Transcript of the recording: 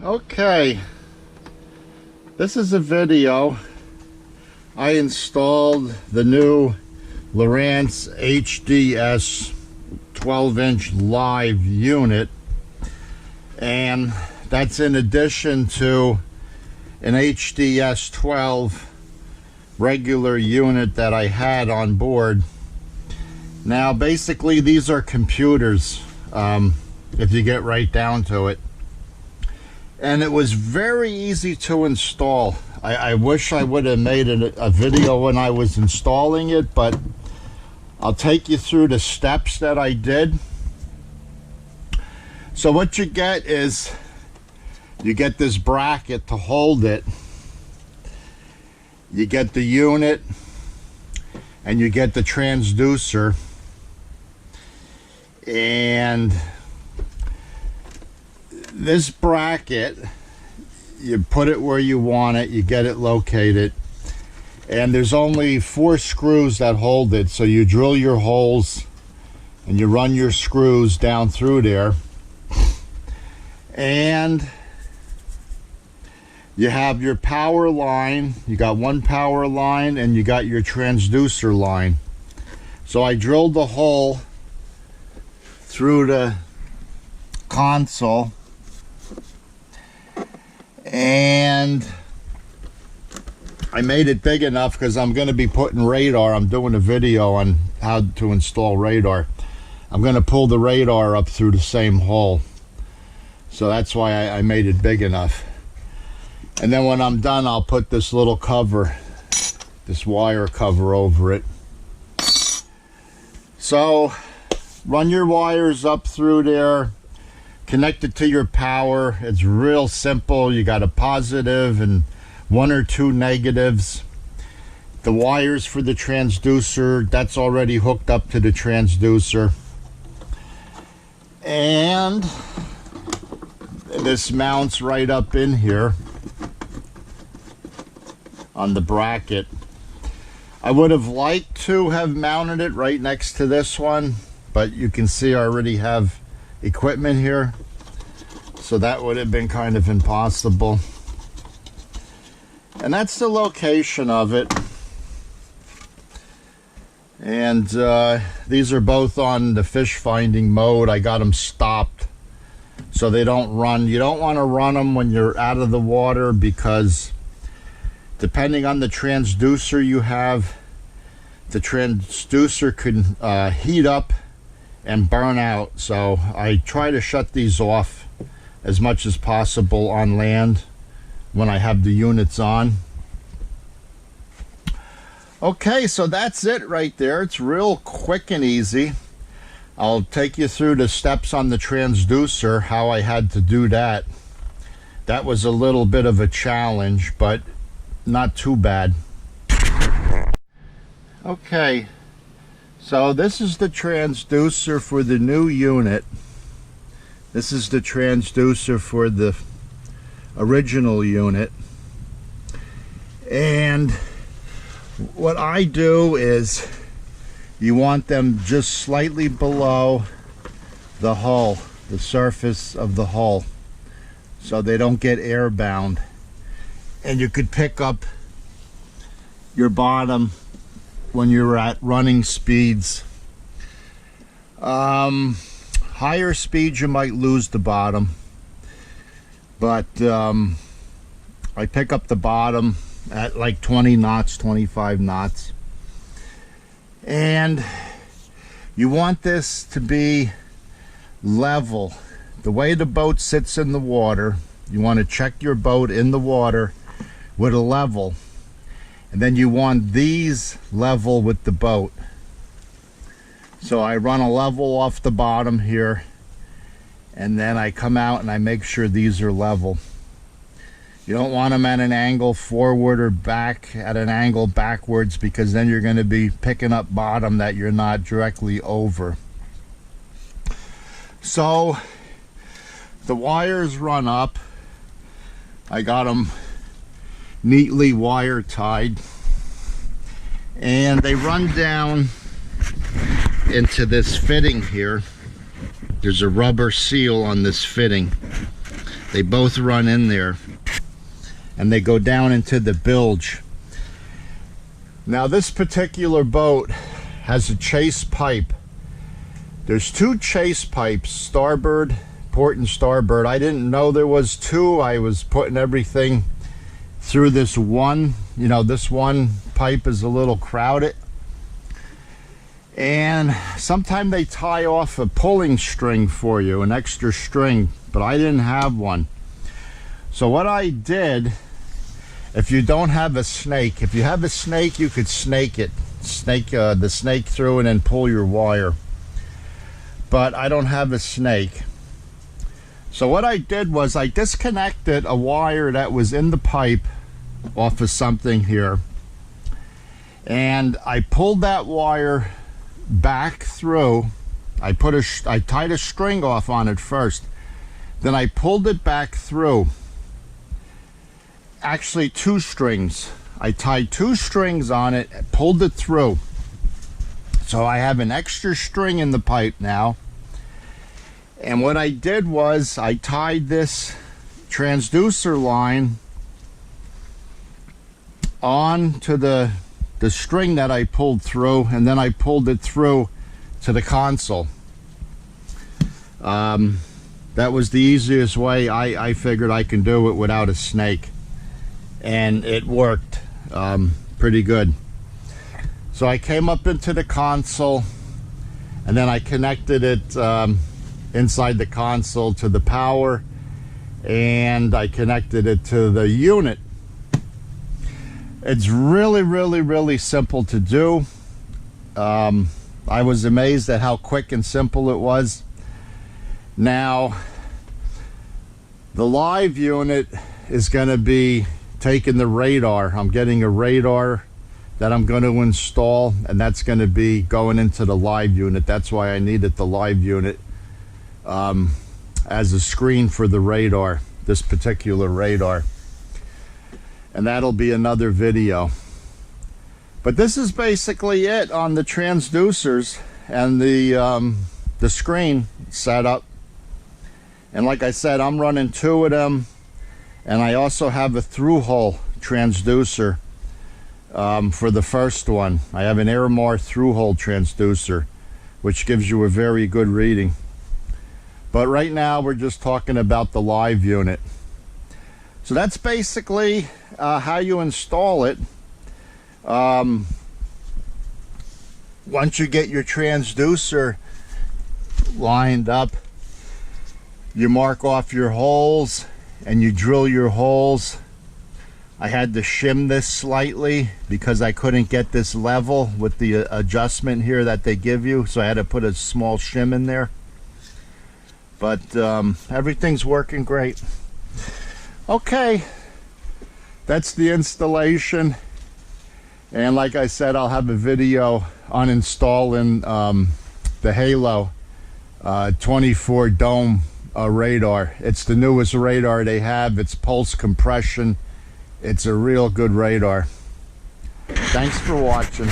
Okay, this is a video. I installed the new lowrance HDS 12-inch live unit, and that's in addition to an HDS 12 regular unit that I had on board. Now basically these are computers, if you get right down to it. And it was very easy to install. I wish I would have made a video when I was installing it, but I'll take you through the steps that I did. So what you get is, you get this bracket to hold it, you get the unit, and you get the transducer. And this bracket, you put it where you want it, you get it located, and there's only 4 screws that hold it. So you drill your holes and you run your screws down through there, and you have your power line. You got one power line and you got your transducer line. So I drilled the hole through the console, and I made it big enough because I'm going to be putting radar. I'm doing a video on how to install radar. I'm going to pull the radar up through the same hole, so that's why I made it big enough. And then when I'm done, I'll put this little cover, this wire cover over it. So run your wires up through there, connect it to your power. It's real simple. You got a positive and 1 or 2 negatives. The wires for the transducer, that's already hooked up to the transducer. And this mounts right up in here on the bracket. I would have liked to have mounted it right next to this one, but you can see I already have equipment here, so that would have been kind of impossible. And that's the location of it. And these are both on the fish finding mode. I got them stopped so they don't run. You don't want to run them when you're out of the water, because depending on the transducer you have, the transducer could heat up and burn out. So I try to shut these off as much as possible on land when I have the units on. Okay, so that's it right there. It's real quick and easy. I'll take you through the steps on the transducer, how I had to do that. That was a little bit of a challenge, but not too bad. Okay, so this is the transducer for the new unit. This is the transducer for the original unit. And what I do is, you want them just slightly below the hull, the surface of the hull, so they don't get airbound. And you could pick up your bottom when you're at running speeds. Higher speeds you might lose the bottom, but I pick up the bottom at like 20 knots, 25 knots. And you want this to be level. The way the boat sits in the water, you want to check your boat in the water with a level, and then you want these level with the boat. So I run a level off the bottom here, and then I come out and I make sure these are level. You don't want them at an angle forward or back at an angle backwards, because then you're going to be picking up bottom that you're not directly over. So the wires run up. I got them neatly wire tied, and they run down into this fitting here. There's a rubber seal on this fitting. They both run in there, and they go down into the bilge. Now this particular boat has a chase pipe. There's two chase pipes, starboard, port and starboard. I didn't know there was two. I was putting everything through this one. You know, this one pipe is a little crowded. And sometimes they tie off a pulling string for you, an extra string, but I didn't have one. So what I did, if you don't have a snake, if you have a snake, you could snake it. Snake the snake through and then pull your wire. But I don't have a snake. So what I did was I disconnected a wire that was in the pipe off of something here. And I pulled that wire back through. I tied a string off on it first. Then I pulled it back through. Actually, two strings. I tied two strings on it, pulled it through. So I have an extra string in the pipe now. And what I did was I tied this transducer line on to the string that I pulled through, and then I pulled it through to the console. That was the easiest way I figured I can do it without a snake, and it worked pretty good. So I came up into the console, and then I connected it inside the console to the power, and I connected it to the unit. It's really simple to do. I was amazed at how quick and simple it was. Now, the live unit is going to be taking the radar. I'm getting a radar that I'm going to install, and that's going to be going into the live unit. That's why I needed the live unit as a screen for the radar, this particular radar. And that'll be another video. But this is basically it on the transducers and the screen setup. And like I said, I'm running two of them, and I also have a through-hole transducer for the first one. I have an Airmar through-hole transducer, which gives you a very good reading. But right now we're just talking about the live unit. So that's basically how you install it. Once you get your transducer lined up, you mark off your holes and you drill your holes. I had to shim this slightly because I couldn't get this level with the adjustment here that they give you, so I had to put a small shim in there. But everything's working great. Okay, that's the installation, and like I said, I'll have a video on installing the Halo 24 dome radar. It's the newest radar they have. It's pulse compression. It's a real good radar. Thanks for watching.